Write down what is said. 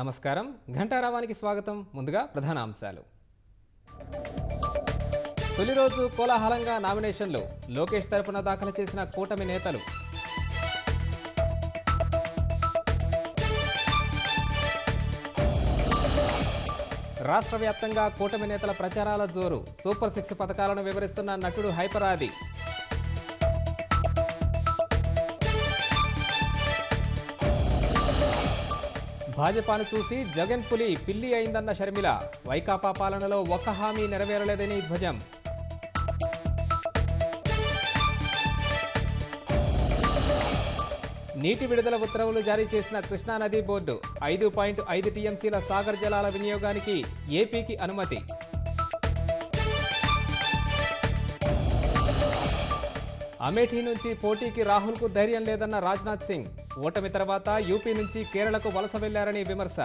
నమస్కారం ఘంటారావానికి స్వాగతం. ముందుగా ప్రధాన అంశాలు. తొలి రోజు కోలాహలంగా నామినేషన్లు. లోకేష్ తరపున దాఖలు చేసిన కూటమి నేతలు. రాష్ట్ర వ్యాప్తంగా కూటమి నేతల ప్రచారాల జోరు. సూపర్ 6 పథకాలను వివరిస్తున్న నటుడు హైపరాది. భాజపాను చూసి జగన్ పులి పిల్లి అయిందన్న షర్మిల. వైకాపా పాలనలో ఒక్క హామీ నెరవేరలేదని ధ్వజం. నీటి విడుదల ఉత్తర్వులు జారీ చేసిన కృష్ణానది బోర్డు. 5.5 టీఎంసీల సాగర్ జలాల వినియోగానికి ఏపీకి అనుమతి. అమేఠీ నుంచి పోటీకి రాహుల్కు ధైర్యం లేదన్న రాజ్నాథ్ సింగ్. ఓటమి తర్వాత యూపీ నుంచి కేరళకు వలస వెళ్లారని విమర్శ.